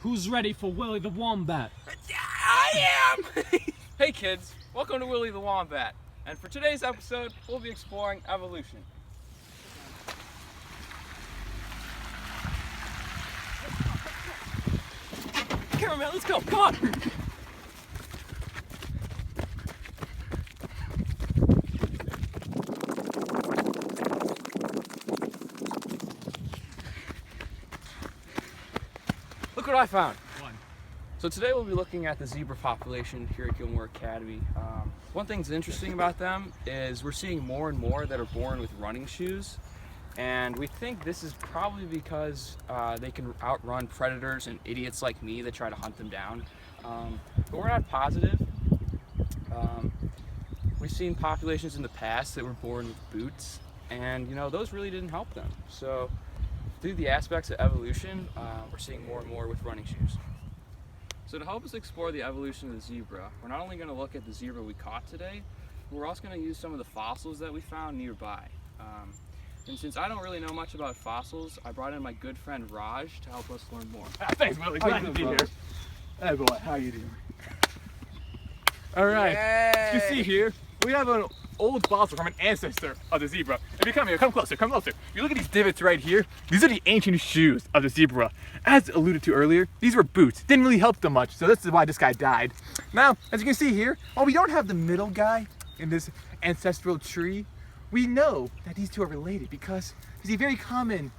Who's ready for Willy the Wombat? I am! Hey kids, welcome to Willy the Wombat. And for today's episode, we'll be exploring evolution. Cameraman, let's go, come on! Look what I found. So today we'll be looking at the zebra population here at Gilmore Academy. One thing that's interesting about them is we're seeing more and more that are born with running shoes. And we think this is probably because they can outrun predators and idiots like me that try to hunt them down. But we're not positive. We've seen populations in the past that were born with boots, and you know, those really didn't help them. So through the aspects of evolution, we're seeing more and more with running shoes. So to help us explore the evolution of the zebra, we're not only going to look at the zebra we caught today, but we're also going to use some of the fossils that we found nearby. And since I don't really know much about fossils, I brought in my good friend Raj to help us learn more. Thanks, Willie. Glad to be here. Hey, boy, how you doing? All right. Yay. You see here, we have an old fossil from an ancestor of the zebra. If you come here, come closer, come closer. You look at these divots right here. These are the ancient shoes of the zebra. As alluded to earlier, these were boots. Didn't really help them much, so this is why this guy died. Now, as you can see here, while we don't have the middle guy in this ancestral tree, we know that these two are related because there's a very common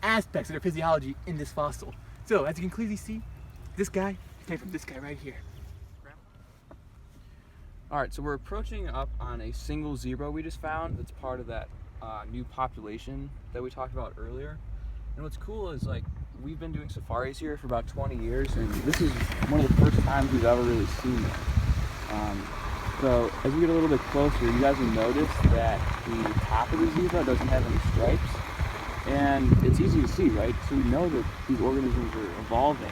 aspects of their physiology in this fossil. So, as you can clearly see, this guy came from this guy right here. Alright, so we're approaching up on a single zebra we just found that's part of that new population that we talked about earlier. And what's cool is, like, we've been doing safaris here for about 20 years, and this is one of the first times we've ever really seen it. So as we get a little bit closer, you guys will notice that the top of the zebra doesn't have any stripes. And it's easy to see, right? So we know that these organisms are evolving.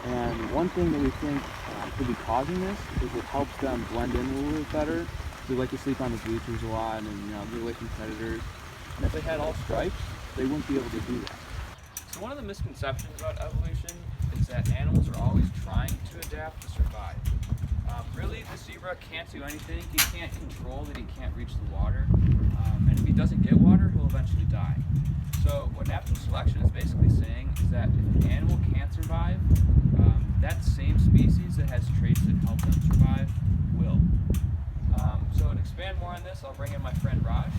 And one thing that we think could be causing this is it helps them blend in a little bit better. They like to sleep on the bleachers a lot and, you know, get away from predators. And if they had all stripes, they wouldn't be able to do that. So one of the misconceptions about evolution is that animals are always trying to adapt to survive. Really, the zebra can't do anything. He can't control that he can't reach the water. And if he doesn't get water, he'll eventually die. So what natural selection is basically saying is that if an animal can't survive, that same species that has traits that help them survive will. So to expand more on this, I'll bring in my friend Raj.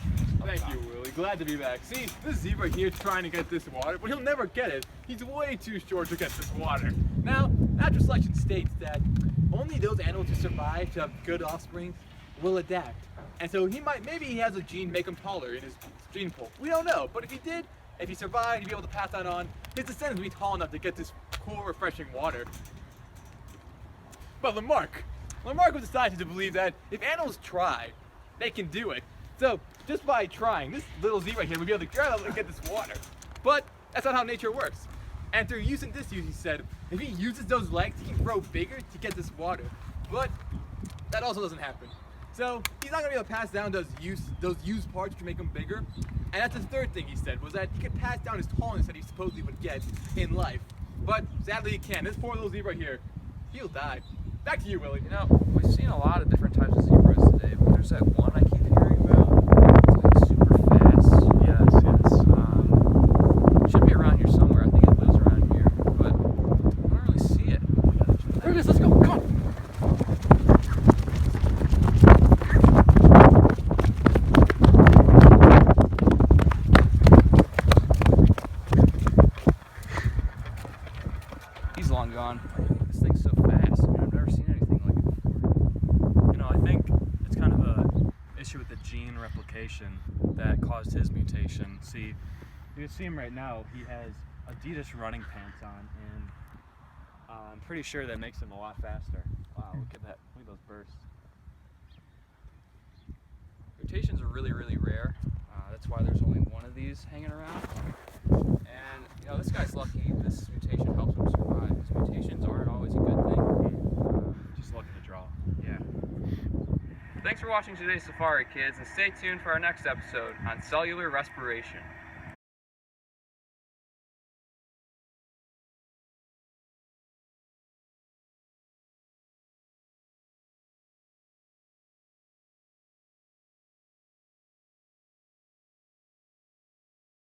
Thank you, Willie. Glad to be back. See, this zebra here is trying to get this water, but he'll never get it. He's way too short to get this water. Now, natural selection states that only those animals who survive to have good offspring will adapt. And so maybe he has a gene make him taller in his gene pool. We don't know, but if he did, if he survived, he'd be able to pass that on. His descendants would be tall enough to get this cool, refreshing water. But Lamarck was decided to believe that if animals try, they can do it. So just by trying, this little zebra here would be able to get this water. But that's not how nature works. And through using this use, he said, if he uses those legs, he can grow bigger to get this water. But that also doesn't happen. So he's not gonna be able to pass down those used parts to make him bigger. And that's the third thing he said, was that he could pass down his tallness that he supposedly would get in life. But sadly he can't. This poor little zebra here, he'll die. Back to you, Willie. You know, we've seen a lot of different types of zebras today, but there's that one I keep hearing about. It's like super fast. Yes. It should be around here somewhere. I think it lives around here, but I don't really see it. There it is, let's go, come on. He's long gone. This thing's so fast. I mean, I've never seen anything like it before. You know, I think it's kind of an issue with the gene replication that caused his mutation. See, you can see him right now. He has Adidas running pants on, and I'm pretty sure that makes him a lot faster. Wow, look at that. Look at those bursts. Mutations are really, really rare. That's why there's only one of these hanging around. And, you know, this guy's lucky. This mutation helps him survive. His mutations aren't always a good thing. Just lucky to draw. Yeah. Thanks for watching today's safari, kids, and stay tuned for our next episode on cellular respiration.